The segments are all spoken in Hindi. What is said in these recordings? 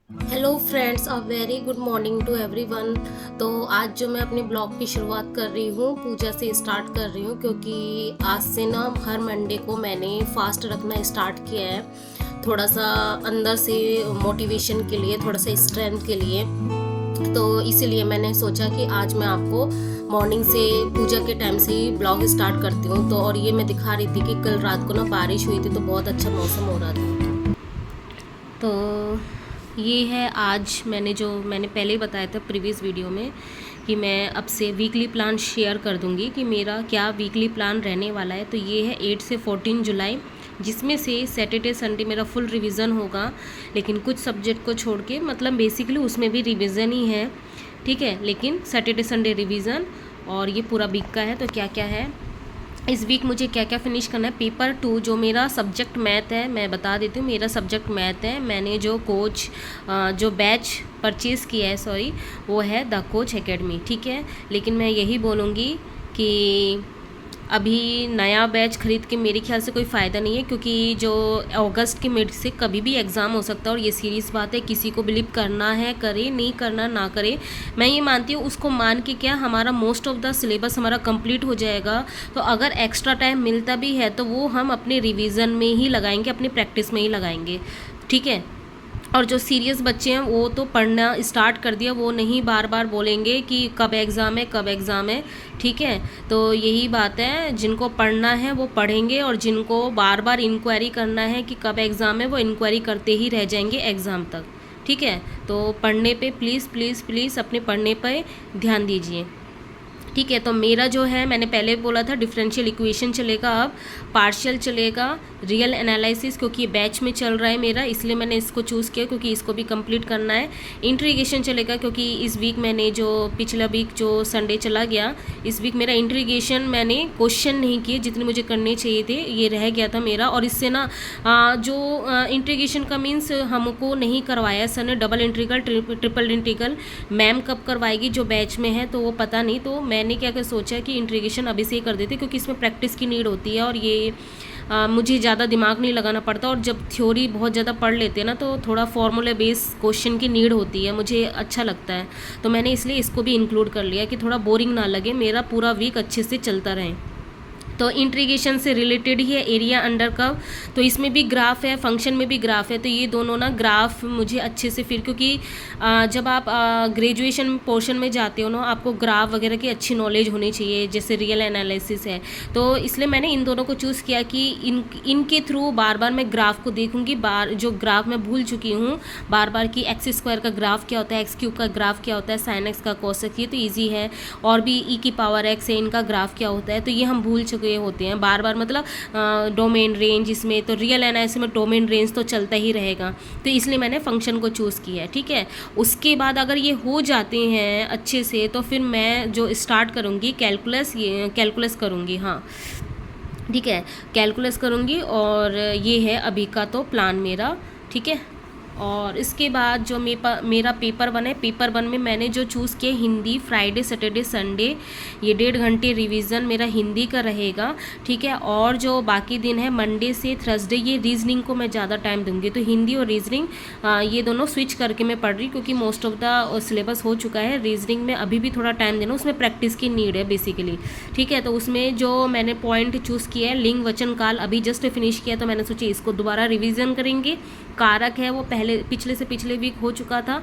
Hello friends, a very good morning to everyone. तो आज जो मैं अपने ब्लॉग की शुरुआत कर रही हूँ पूजा से स्टार्ट कर रही हूँ, क्योंकि आज से ना हर मंडे को मैंने फास्ट रखना स्टार्ट किया है, थोड़ा सा अंदर से मोटिवेशन के लिए, थोड़ा सा स्ट्रेंथ के लिए। तो इसीलिए मैंने सोचा कि आज मैं आपको मॉर्निंग से पूजा के टाइम से ही ब्लॉग स्टार्ट करती हूँ। तो और ये मैं दिखा रही थी कि कल रात को ना बारिश हुई थी, तो बहुत अच्छा मौसम हो रहा था। तो ये है आज मैंने पहले ही बताया था प्रीवियस वीडियो में कि मैं अब से वीकली प्लान शेयर कर दूंगी कि मेरा क्या वीकली प्लान रहने वाला है। तो ये है 8 से 14 जुलाई, जिसमें से सैटरडे संडे मेरा फुल रिवीजन होगा, लेकिन कुछ सब्जेक्ट को छोड़ के, मतलब बेसिकली उसमें भी रिवीजन ही है, ठीक है, लेकिन सैटरडे संडे रिवीजन। और ये पूरा वीक का है। तो क्या क्या है इस वीक, मुझे क्या क्या फिनिश करना है। पेपर 2 जो मेरा सब्जेक्ट मैथ है, मैं बता देती हूँ, मेरा सब्जेक्ट मैथ है। मैंने जो जो बैच परचेज़ किया है, सॉरी, वो है द कोच एकेडमी, ठीक है। लेकिन मैं यही बोलूँगी कि अभी नया बैच खरीद के मेरे ख्याल से कोई फ़ायदा नहीं है, क्योंकि जो अगस्त के मिड से कभी भी एग्ज़ाम हो सकता है, और ये सीरियस बात है। किसी को बिलीव करना है करे, नहीं करना ना करे। मैं ये मानती हूँ उसको मान के क्या, हमारा मोस्ट ऑफ द सिलेबस हमारा कंप्लीट हो जाएगा। तो अगर एक्स्ट्रा टाइम मिलता भी है तो वो हम अपने रिवीजन में ही लगाएंगे, अपनी प्रैक्टिस में ही लगाएंगे, ठीक है। और जो सीरियस बच्चे हैं वो तो पढ़ना स्टार्ट कर दिया, वो नहीं बार बार बोलेंगे कि कब एग्ज़ाम है, कब एग्ज़ाम है, ठीक है। तो यही बात है, जिनको पढ़ना है वो पढ़ेंगे, और जिनको बार बार इंक्वायरी करना है कि कब एग्ज़ाम है, वो इंक्वायरी करते ही रह जाएंगे एग्ज़ाम तक, ठीक है। तो पढ़ने पे प्लीज़ प्लीज़ प्लीज़ अपने पढ़ने पे ध्यान दीजिए, ठीक है। तो मेरा जो है, मैंने पहले बोला था डिफरेंशियल इक्वेशन चलेगा, अब पार्शियल चलेगा, रियल एनालिसिस, क्योंकि ये बैच में चल रहा है मेरा, इसलिए मैंने इसको चूज़ किया, क्योंकि इसको भी कंप्लीट करना है। इंट्रीगेशन चलेगा, क्योंकि इस वीक मैंने जो पिछला वीक जो संडे चला गया, इस वीक मेरा इंट्रीगेशन मैंने क्वेश्चन नहीं किए जितने मुझे करने चाहिए थे, ये रह गया था मेरा। और इससे ना जो इंट्रीगेशन का मीन्स हमको नहीं करवाया सर ने, double integral triple integral ma'am कब करवाएगी जो बैच में है, तो वो पता नहीं। तो मैंने क्या क्या सोचा कि इंट्रीगेशन अभी से ही कर देती, क्योंकि इसमें प्रैक्टिस की नीड होती है, और ये मुझे ज़्यादा दिमाग नहीं लगाना पड़ता। और जब थ्योरी बहुत ज़्यादा पढ़ लेते हैं ना, तो थोड़ा फॉर्मूला बेस क्वेश्चन की नीड होती है, मुझे अच्छा लगता है। तो मैंने इसलिए इसको भी इंक्लूड कर लिया कि थोड़ा बोरिंग ना लगे, मेरा पूरा वीक अच्छे से चलता रहे। तो इंट्रीगेशन से रिलेटेड ही है एरिया अंडर कर्व, तो इसमें भी ग्राफ है, फंक्शन में भी ग्राफ है। तो ये दोनों ना ग्राफ मुझे अच्छे से, फिर क्योंकि जब आप ग्रेजुएशन पोर्शन में जाते हो ना, आपको ग्राफ वगैरह की अच्छी नॉलेज होनी चाहिए, जैसे रियल एनालिसिस है। तो इसलिए मैंने इन दोनों को चूज़ किया कि इनके थ्रू बार बार मैं ग्राफ को देखूंगी, जो ग्राफ मैं भूल चुकी हूँ बार बार, कि एक्स स्क्वायर का ग्राफ क्या होता है, एक्स क्यूब का ग्राफ क्या होता है, साइन एक्स का कोसेक, ये तो ईजी है। और भी ई की पावर एक्स है, इनका ग्राफ क्या होता है, तो ये हम भूल चुके होते हैं बार बार। मतलब डोमेन रेंज, इसमें तो रियल एनालिसिस में डोमेन रेंज तो चलता ही रहेगा। तो इसलिए मैंने फंक्शन को चूज़ किया है, ठीक है। उसके बाद अगर ये हो जाते हैं अच्छे से, तो फिर मैं जो स्टार्ट करूँगी कैलकुलस, ये कैलकुलस करूँगी, हाँ, ठीक है, कैलकुलस करूँगी। और ये है अभी का तो प्लान मेरा, ठीक है। और इसके बाद जो मेरा पेपर 1 है, पेपर 1 में मैंने जो चूज़ किया हिंदी, फ्राइडे सैटरडे संडे, ये 1.5 घंटे रिवीजन मेरा हिंदी का रहेगा, ठीक है। और जो बाकी दिन है मंडे से थर्सडे, ये रीजनिंग को मैं ज़्यादा टाइम दूंगी। तो हिंदी और रीजनिंग ये दोनों स्विच करके मैं पढ़ रही, क्योंकि मोस्ट ऑफ द सिलेबस हो चुका है। रीजनिंग में अभी भी थोड़ा टाइम देना, उसमें प्रैक्टिस की नीड है बेसिकली, ठीक है। तो उसमें जो मैंने पॉइंट चूज़ किया है, लिंग वचन काल अभी जस्ट फिनिश किया, तो मैंने सोची इसको दोबारा रिविज़न करेंगे। कारक है वो पिछले से पिछले वीक हो चुका था।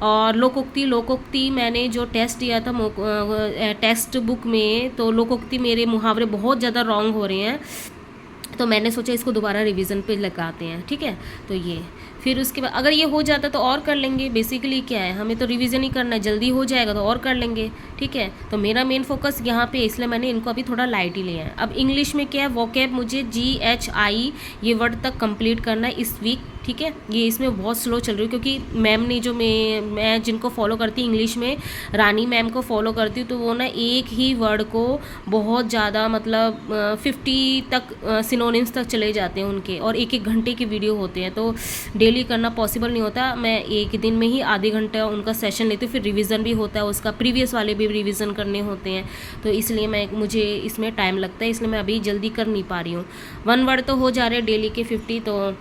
और लोकोक्ति मैंने जो टेस्ट दिया था टेक्स्ट बुक में, तो लोकोक्ति मेरे मुहावरे बहुत ज़्यादा रॉन्ग हो रहे हैं, तो मैंने सोचा इसको दोबारा रिवीजन पे लगाते हैं, ठीक है। तो ये फिर उसके बाद अगर ये हो जाता तो और कर लेंगे। बेसिकली क्या है, हमें तो रिवीजन ही करना है, जल्दी हो जाएगा तो और कर लेंगे, ठीक है। तो मेरा मेन फोकस यहाँ पे, इसलिए मैंने इनको अभी थोड़ा लाइट ही लिया है। अब इंग्लिश में क्या है, वोकैब मुझे GHI ये वर्ड तक कंप्लीट करना है इस वीक, ठीक है। ये इसमें बहुत स्लो चल रही है, क्योंकि मैम ने जो मैं जिनको फॉलो करती इंग्लिश में, रानी मैम को फॉलो करती हूँ, तो वो ना एक ही वर्ड को बहुत ज़्यादा, मतलब 50 तक सिनोनिम्स तक चले जाते हैं उनके, और एक एक घंटे की वीडियो होते हैं, तो डेली करना पॉसिबल नहीं होता। मैं एक दिन में ही आधे घंटा उनका सेशन लेती हूँ, फिर रिवीजन भी होता है उसका, प्रीवियस वाले भी रिवीजन करने होते हैं, तो इसलिए मुझे इसमें टाइम लगता है, इसलिए मैं अभी जल्दी कर नहीं पा रही हूँ। 1 वर्ड तो हो जा रहे हैं डेली के 50, तो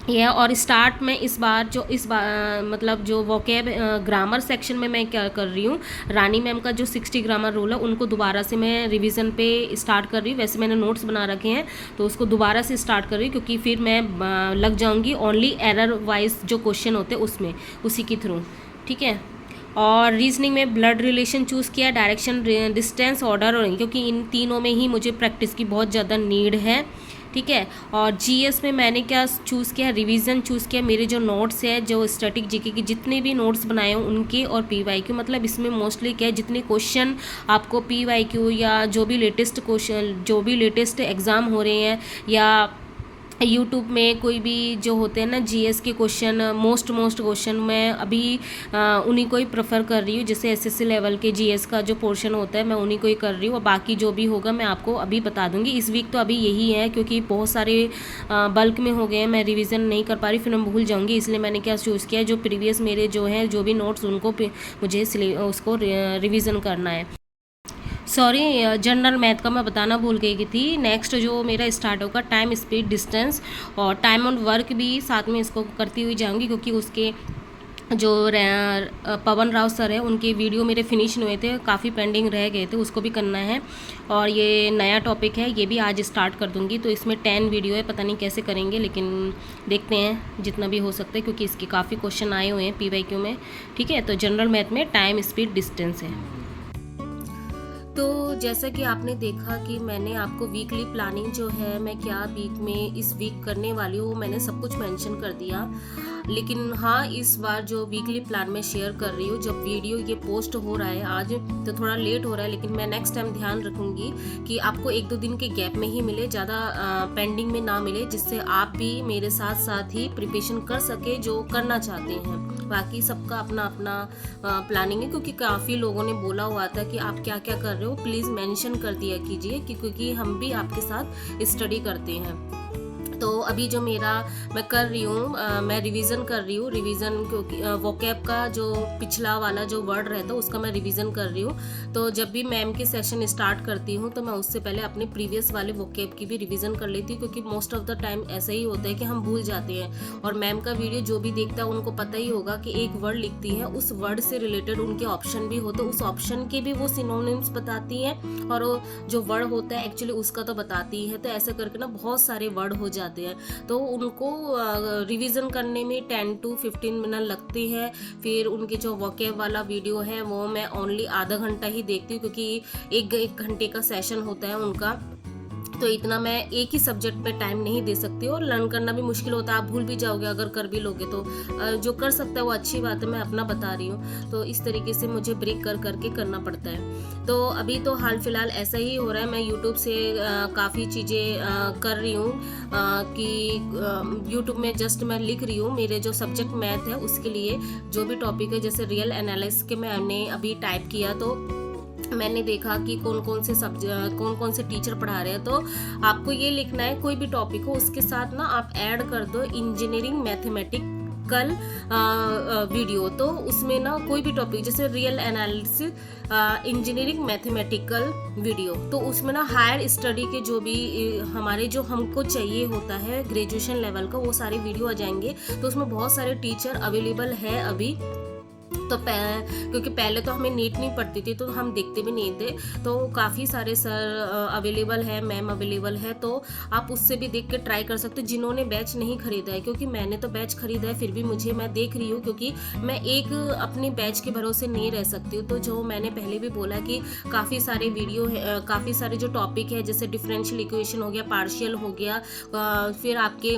ये है। और स्टार्ट में इस बार मतलब जो वोकैब ग्रामर सेक्शन में मैं क्या कर रही हूँ, रानी मैम का जो 60 ग्रामर रूल है उनको दोबारा से मैं रिवीजन पे स्टार्ट कर रही हूँ। वैसे मैंने नोट्स बना रखे हैं तो उसको दोबारा से स्टार्ट कर रही हूँ, क्योंकि फिर मैं लग जाऊँगी ओनली एरर वाइज जो क्वेश्चन होते हैं उसमें, उसी के थ्रू। ठीक है। और रीजनिंग में ब्लड रिलेशन चूज़ किया, डायरेक्शन, डिस्टेंस, ऑर्डर, और क्योंकि इन तीनों में ही मुझे प्रैक्टिस की बहुत ज़्यादा नीड है। ठीक है। और जीएस में मैंने क्या चूज़ किया, रिवीजन चूज़ किया। मेरे जो नोट्स है, जो स्टैटिक जीके की जितने भी नोट्स बनाए हैं उनके, और पीवाईक्यू, मतलब इसमें मोस्टली क्या है, जितने क्वेश्चन आपको पीवाईक्यू या जो भी लेटेस्ट क्वेश्चन, जो भी लेटेस्ट एग्ज़ाम हो रहे हैं, या यूट्यूब में कोई भी जो होते हैं ना जीएस के क्वेश्चन, मोस्ट क्वेश्चन, मैं अभी उन्हीं को ही प्रेफर कर रही हूँ। जैसे एसएससी लेवल के जीएस का जो पोर्शन होता है मैं उन्हीं को ही कर रही हूँ, और बाकी जो भी होगा मैं आपको अभी बता दूँगी। इस वीक तो अभी यही है, क्योंकि बहुत सारे बल्क में हो गए हैं, मैं रिवीजन नहीं कर पा रही, फिर मैं भूल जाऊँगी। इसलिए मैंने क्या चूज़ किया, जो प्रीवियस मेरे जो हैं जो भी नोट्स, उनको मुझे उसको रिवीजन करना है। सॉरी, जनरल मैथ का मैं बताना भूल गई थी। नेक्स्ट जो मेरा स्टार्ट होगा, टाइम, स्पीड, डिस्टेंस, और टाइम ऑन वर्क भी साथ में इसको करती हुई जाऊंगी, क्योंकि उसके जो पवन राव सर है उनके वीडियो मेरे फिनिश नहीं हुए थे, काफ़ी पेंडिंग रह गए थे, उसको भी करना है। और ये नया टॉपिक है, ये भी आज स्टार्ट कर दूंगी। तो इसमें 10 वीडियो है, पता नहीं कैसे करेंगे, लेकिन देखते हैं जितना भी हो सकता है, क्योंकि इसके काफ़ी क्वेश्चन आए हुए हैं पीवाईक्यू में। ठीक है। तो जनरल मैथ में टाइम, स्पीड, डिस्टेंस है। तो जैसा कि आपने देखा कि मैंने आपको वीकली प्लानिंग जो है, मैं क्या वीक में इस वीक करने वाली हूँ, मैंने सब कुछ मेंशन कर दिया। लेकिन हाँ, इस बार जो वीकली प्लान मैं शेयर कर रही हूँ, जब वीडियो ये पोस्ट हो रहा है आज तो थोड़ा लेट हो रहा है, लेकिन मैं नेक्स्ट टाइम ध्यान रखूँगी कि आपको 1-2 दिन के गैप में ही मिले, ज़्यादा पेंडिंग में ना मिले, जिससे आप भी मेरे साथ साथ ही प्रिपरेशन कर सके जो करना चाहते हैं। बाकी सबका अपना अपना प्लानिंग है, क्योंकि काफ़ी लोगों ने बोला हुआ था कि आप क्या क्या कर रहे हो, प्लीज़ मेंशन कर दिया कीजिए, क्योंकि हम भी आपके साथ स्टडी करते हैं। तो अभी जो मैं कर रही हूँ, मैं रिवीजन कर रही हूँ, क्योंकि वोकैब का जो पिछला वाला जो वर्ड रहता है उसका मैं रिवीजन कर रही हूँ। तो जब भी मैम के सेशन स्टार्ट करती हूँ तो मैं उससे पहले अपने प्रीवियस वाले वोकैब की भी रिवीजन कर लेती हूँ, क्योंकि मोस्ट ऑफ द टाइम ऐसा ही होता है कि हम भूल जाते हैं। और मैम का वीडियो जो भी देखता है उनको पता ही होगा कि एक वर्ड लिखती है, उस वर्ड से रिलेटेड उनके ऑप्शन भी होते, उस ऑप्शन के भी वो सिनोनिम्स बताती हैं, और जो वर्ड होता है एक्चुअली उसका तो बताती है। तो ऐसा करके ना बहुत सारे वर्ड हो जाते हैं, तो उनको रिवीजन करने में 10 to 15 मिनट लगते हैं। फिर उनके जो वोकैब वाला वीडियो है वो मैं ओनली आधा घंटा ही देखती हूँ, क्योंकि एक घंटे का सेशन होता है उनका, तो इतना मैं एक ही सब्जेक्ट पे टाइम नहीं दे सकती, और लर्न करना भी मुश्किल होता है, आप भूल भी जाओगे अगर कर भी लोगे तो। जो कर सकता है वो अच्छी बात है, मैं अपना बता रही हूँ। तो इस तरीके से मुझे ब्रेक कर करके करना पड़ता है। तो अभी तो हाल फिलहाल ऐसा ही हो रहा है, मैं यूट्यूब से काफ़ी चीज़ें कर रही हूँ, कि यूट्यूब में जस्ट मैं लिख रही हूँ मेरे जो सब्जेक्ट मैथ है उसके लिए जो भी टॉपिक है, जैसे रियल एनालिसिस के मैंने अभी टाइप किया, तो मैंने देखा कि कौन कौन से टीचर पढ़ा रहे हैं। तो आपको ये लिखना है, कोई भी टॉपिक हो उसके साथ ना आप ऐड कर दो इंजीनियरिंग मैथमेटिकल वीडियो। तो उसमें ना कोई भी टॉपिक, जैसे real analysis engineering mathematical video, तो उसमें ना हायर स्टडी के जो भी हमारे जो हमको चाहिए होता है ग्रेजुएशन लेवल का, वो सारे वीडियो आ जाएंगे। तो उसमें बहुत सारे टीचर अवेलेबल है अभी, तो क्योंकि पहले तो हमें नीट नहीं पढ़ती थी तो हम देखते भी नहीं थे, तो काफ़ी सारे सर अवेलेबल है, मैम अवेलेबल है, तो आप उससे भी देख के ट्राई कर सकते हो जिन्होंने बैच नहीं खरीदा है। क्योंकि मैंने तो बैच खरीदा है, फिर भी मैं देख रही हूँ, क्योंकि मैं एक अपने बैच के भरोसे नहीं रह सकती हूँ। तो जो मैंने पहले भी बोला कि काफ़ी सारे वीडियो है, काफ़ी सारे जो टॉपिक है, जैसे डिफरेंशियल इक्वेशन हो गया, पार्शियल हो गया, फिर आपके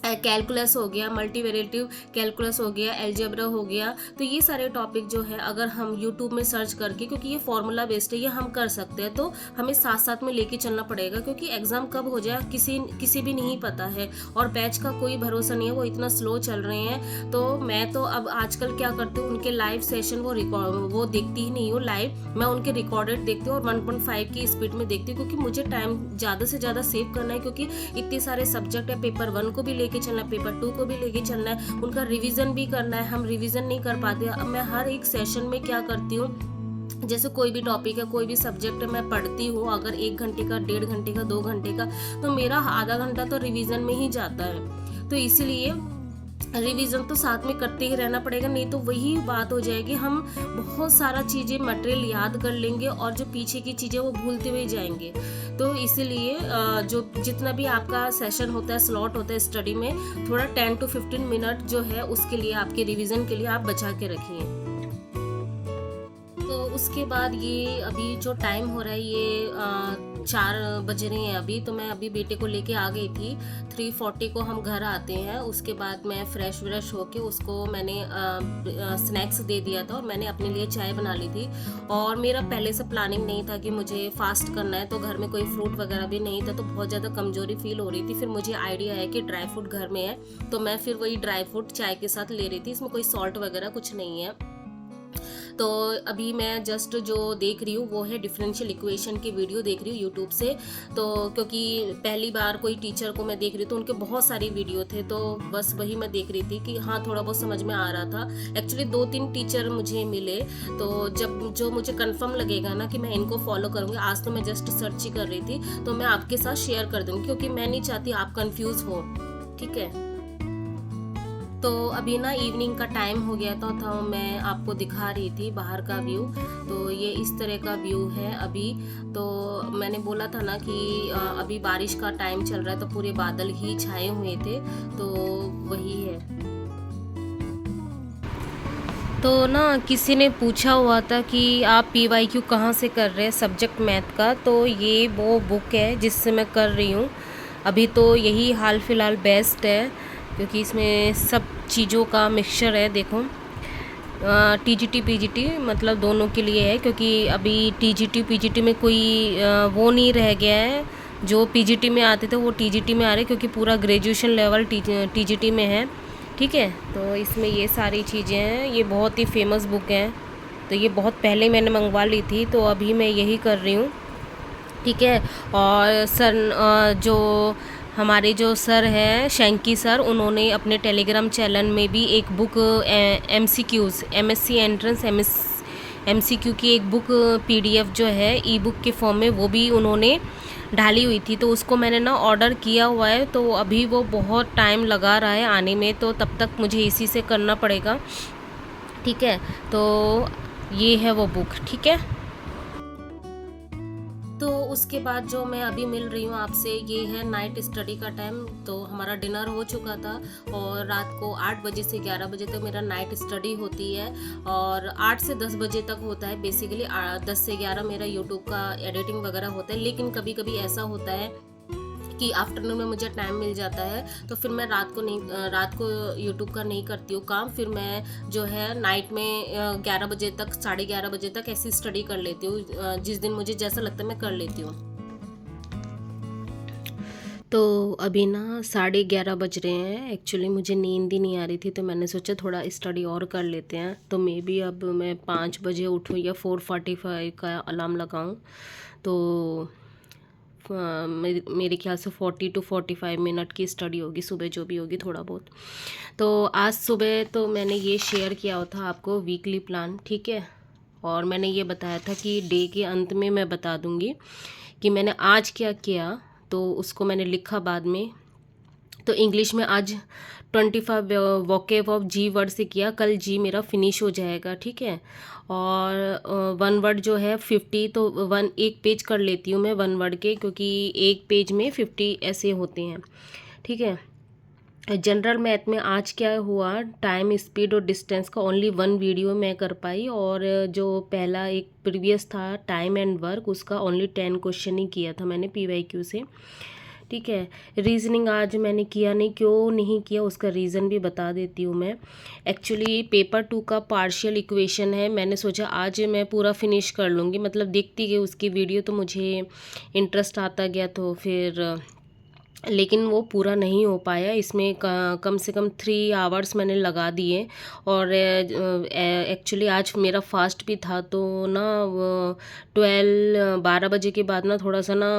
कैलकुलस हो गया, मल्टीवेरिएटिव कैलकुलस हो गया, अलजेब्रा हो गया, तो ये सारे टॉपिक जो है अगर हम यूट्यूब में सर्च करके, क्योंकि ये फॉर्मूला बेस्ड है, ये हम कर सकते हैं, तो हमें साथ साथ में लेके चलना पड़ेगा, क्योंकि एग्जाम कब हो जाए किसी भी नहीं पता है, और बैच का कोई भरोसा नहीं है, वो इतना स्लो चल रहे हैं। तो मैं तो अब आजकल क्या करती हूँ, उनके लाइव सेशन वो देखती ही नहीं हूँ लाइव, मैं उनके रिकॉर्डेड देखती हूँ और 1.5 की स्पीड में देखती हूँ, क्योंकि मुझे टाइम ज़्यादा से ज़्यादा सेव करना है, क्योंकि इतने सारे सब्जेक्ट है, पेपर 1 को भी लेके चलना है, पेपर 2 को भी लेके चलना है, उनका रिवीजन भी करना है, हम रिवीजन नहीं कर पाते। अब मैं हर एक सेशन में क्या करती हूँ, जैसे कोई भी टॉपिक है, कोई भी सब्जेक्ट है, मैं पढ़ती हूँ, अगर 1 घंटे का, 1.5 घंटे का, 2 घंटे का, तो मेरा आधा घंटा तो रिवीजन में ही जाता है। तो इसीलिए रिवीजन तो साथ में करते ही रहना पड़ेगा, नहीं तो वही बात हो जाएगी, हम बहुत सारा चीज़ें मटेरियल याद कर लेंगे और जो पीछे की चीज़ें वो भूलते हुए जाएंगे। तो इसीलिए जो जितना भी आपका सेशन होता है, स्लॉट होता है स्टडी में, थोड़ा 10 to 15 मिनट जो है उसके लिए, आपके रिवीजन के लिए आप बचा के रखिए। तो उसके बाद ये अभी जो टाइम हो रहा है ये 4 बज रहे हैं अभी, तो मैं अभी बेटे को लेके आ गई थी। 3:40 को हम घर आते हैं। उसके बाद मैं फ्रेश व्रेश होके उसको मैंने स्नैक्स दे दिया था और मैंने अपने लिए चाय बना ली थी। और मेरा पहले से प्लानिंग नहीं था कि मुझे फास्ट करना है, तो घर में कोई फ्रूट वगैरह भी नहीं था, तो बहुत ज़्यादा कमज़ोरी फील हो रही थी। फिर मुझे आइडिया है कि ड्राई फ्रूट घर में है, तो मैं फिर वही ड्राई फ्रूट चाय के साथ ले रही थी। इसमें कोई सॉल्ट वगैरह कुछ नहीं है। तो अभी मैं जस्ट जो देख रही हूँ वो है डिफरेंशियल इक्वेशन की वीडियो देख रही हूँ यूट्यूब से। तो क्योंकि पहली बार कोई टीचर को मैं देख रही हूँ, तो उनके बहुत सारी वीडियो थे, तो बस वही मैं देख रही थी कि हाँ थोड़ा बहुत समझ में आ रहा था। एक्चुअली 2-3 टीचर मुझे मिले, तो जब जो मुझे कंफर्म लगेगा ना कि मैं इनको फॉलो करूँगी, आज तो मैं जस्ट सर्च ही कर रही थी, तो मैं आपके साथ शेयर कर दूँगी, क्योंकि मैं नहीं चाहती आप कंफ्यूज हो। ठीक है, तो अभी ना इवनिंग का टाइम हो गया था, तो मैं आपको दिखा रही थी बाहर का व्यू। तो ये इस तरह का व्यू है अभी। तो मैंने बोला था ना कि अभी बारिश का टाइम चल रहा है, तो पूरे बादल ही छाए हुए थे, तो वही है। तो ना किसी ने पूछा हुआ था कि आप PYQ कहाँ से कर रहे हैं सब्जेक्ट मैथ का, तो ये वो बुक है जिससे मैं कर रही हूँ अभी। तो यही हाल फिलहाल बेस्ट है, क्योंकि इसमें सब चीज़ों का मिक्सचर है। देखो TGT PGT मतलब दोनों के लिए है, क्योंकि अभी TGT PGT में कोई वो नहीं रह गया है। जो PGT में आते थे वो TGT में आ रहे, क्योंकि पूरा ग्रेजुएशन लेवल TGT में है। ठीक है, तो इसमें ये सारी चीज़ें हैं। ये बहुत ही फेमस बुक है, तो ये बहुत पहले मैंने मंगवा ली थी, तो अभी मैं यही कर रही हूँ। ठीक है, और सर जो हमारे जो सर हैं शैंकी सर, उन्होंने अपने टेलीग्राम चैनल में भी एक book MCQs MSc entrance MCQ की एक बुक PDF जो है ई बुक के फॉर्म में, वो भी उन्होंने डाली हुई थी। तो उसको मैंने ना ऑर्डर किया हुआ है, तो अभी वो बहुत टाइम लगा रहा है आने में, तो तब तक मुझे इसी से करना पड़ेगा। ठीक है, तो ये है वो बुक। ठीक है, तो उसके बाद जो मैं अभी मिल रही हूँ आपसे, ये है नाइट स्टडी का टाइम। तो हमारा डिनर हो चुका था, और रात को 8 बजे से 11 बजे तक मेरा नाइट स्टडी होती है, और 8 से 10 बजे तक होता है बेसिकली। 10 से 11 मेरा यूट्यूब का एडिटिंग वगैरह होता है। लेकिन कभी कभी ऐसा होता है कि आफ्टरनून में मुझे टाइम मिल जाता है, तो फिर मैं रात को यूट्यूब का नहीं करती हूँ काम। फिर मैं जो है नाइट में 11 बजे तक, 11:30 बजे तक ऐसी स्टडी कर लेती हूँ। जिस दिन मुझे जैसा लगता है मैं कर लेती हूँ। तो अभी ना 11:30 बज रहे हैं। एक्चुअली मुझे नींद ही नहीं आ रही थी, तो मैंने सोचा थोड़ा स्टडी और कर लेते हैं। तो मे बी अब मैं 5 बजे उठूँ या 4:45 का अलार्म लगाऊँ, तो मेरे ख्याल से 40 to 45 मिनट की स्टडी होगी सुबह, जो भी होगी थोड़ा बहुत। तो आज सुबह तो मैंने ये शेयर किया था आपको वीकली प्लान। ठीक है, और मैंने ये बताया था कि डे के अंत में मैं बता दूंगी कि मैंने आज क्या किया, तो उसको मैंने लिखा बाद में। तो इंग्लिश में आज 25 वोकेब ऑफ जी वर्ड से किया, कल जी मेरा फिनिश हो जाएगा। ठीक है, और 1 वर्ड जो है 50, तो एक पेज कर लेती हूँ मैं 1 वर्ड के, क्योंकि एक पेज में 50 ऐसे होते हैं। ठीक है, जनरल मैथ में आज क्या हुआ, टाइम, स्पीड और डिस्टेंस का ओनली 1 वीडियो मैं कर पाई, और जो पहला एक प्रीवियस था टाइम एंड वर्क, उसका ओनली 10 क्वेश्चन ही किया था मैंने PYQ से। ठीक है, रीजनिंग आज मैंने किया नहीं, क्यों नहीं किया उसका रीज़न भी बता देती हूँ मैं। एक्चुअली पेपर 2 का पार्शियल इक्वेशन है, मैंने सोचा आज मैं पूरा फिनिश कर लूँगी, मतलब देखती गई उसकी वीडियो, तो मुझे इंटरेस्ट आता गया, तो फिर लेकिन वो पूरा नहीं हो पाया। इसमें कम से कम 3 आवर्स मैंने लगा दिए, और एक्चुअली आज मेरा फास्ट भी था, तो ना 12 बजे के बाद ना थोड़ा सा ना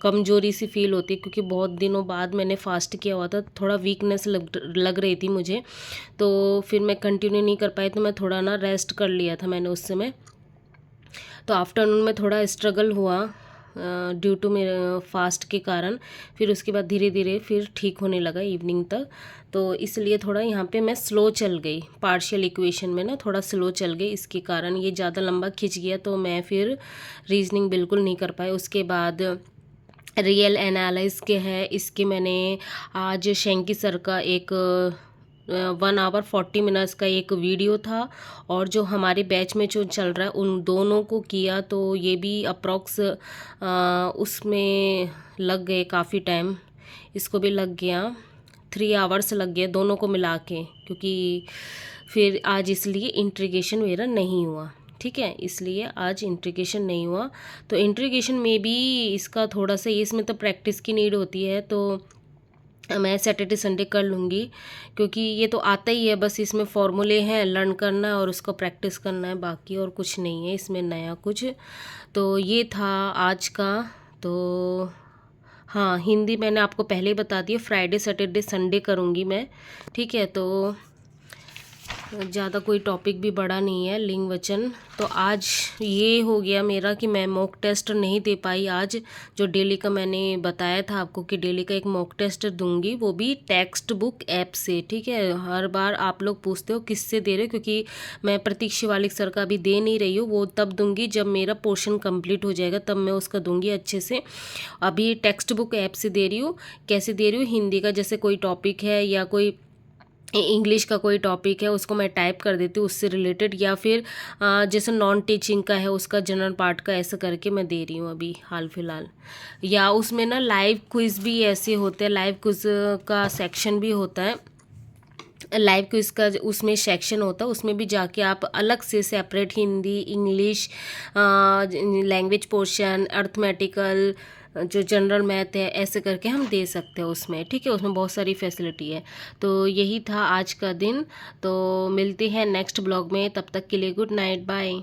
कमज़ोरी सी फील होती है, क्योंकि बहुत दिनों बाद मैंने फास्ट किया हुआ था, थोड़ा वीकनेस लग रही थी मुझे, तो फिर मैं कंटिन्यू नहीं कर पाई, तो मैं थोड़ा ना रेस्ट कर लिया था मैंने उस समय। तो आफ्टरनून में थोड़ा स्ट्रगल हुआ, ड्यू टू मेरे फास्ट के कारण। फिर उसके बाद धीरे धीरे फिर ठीक होने लगा इवनिंग तक, तो इसलिए थोड़ा यहाँ पे मैं स्लो चल गई, पार्शियल इक्वेशन में ना थोड़ा स्लो चल गई, इसके कारण ये ज़्यादा लंबा खिंच गया, तो मैं फिर रीजनिंग बिल्कुल नहीं कर पाई। उसके बाद रियल एनालिस के है, इसके मैंने आज शेंकी सर का एक 1 hour 40 minutes का एक वीडियो था, और जो हमारे बैच में जो चल रहा है उन दोनों को किया, तो ये भी अप्रॉक्स उसमें लग गए काफ़ी टाइम, इसको भी लग गया 3 hours लग गए दोनों को मिला के, क्योंकि फिर आज इसलिए इंट्रीगेशन मेरा नहीं हुआ। ठीक है, इसलिए आज इंट्रीगेशन नहीं हुआ। तो इंट्रीगेशन में भी इसका थोड़ा सा इसमें तो प्रैक्टिस की नीड होती है, तो मैं सैटरडे संडे कर लूँगी, क्योंकि ये तो आता ही है, बस इसमें फॉर्मूले हैं, लर्न करना है और उसको प्रैक्टिस करना है, बाकी और कुछ नहीं है इसमें नया कुछ। तो ये था आज का। तो हाँ, हिंदी मैंने आपको पहले ही बता दिया, फ्राइडे सैटरडे संडे करूँगी मैं। ठीक है, तो ज़्यादा कोई टॉपिक भी बड़ा नहीं है, लिंग वचन। तो आज ये हो गया मेरा कि मैं मॉक टेस्ट नहीं दे पाई आज, जो डेली का मैंने बताया था आपको कि डेली का एक मॉक टेस्ट दूंगी, वो भी टेक्स्ट बुक ऐप से। ठीक है, हर बार आप लोग पूछते हो किससे दे रहे हो, क्योंकि मैं प्रतीक शिवालिक सर का भी दे नहीं रही हूँ, वो तब दूंगी जब मेरा पोर्शन कंप्लीट हो जाएगा, तब मैं उसका दूंगी अच्छे से। अभी टेक्स्ट बुक ऐप से दे रही हूँ। कैसे दे रही हूँ, हिंदी का जैसे कोई टॉपिक है या कोई इंग्लिश का कोई टॉपिक है, उसको मैं टाइप कर देती हूँ उससे रिलेटेड, या फिर जैसे नॉन टीचिंग का है उसका जनरल पार्ट का, ऐसा करके मैं दे रही हूँ अभी हाल फिलहाल। या उसमें ना लाइव क्विज़ भी ऐसे होते हैं, लाइव क्विज़ का सेक्शन भी होता है, लाइव क्विज़ का उसमें सेक्शन होता है, उसमें भी जाके आप अलग से separate Hindi, English, language portion, arithmetical, जो जनरल मैथ है, ऐसे करके हम दे सकते हैं उसमें। ठीक है, उसमें बहुत सारी फैसिलिटी है। तो यही था आज का दिन, तो मिलते हैं नेक्स्ट ब्लॉग में, तब तक के लिए गुड नाइट, बाय।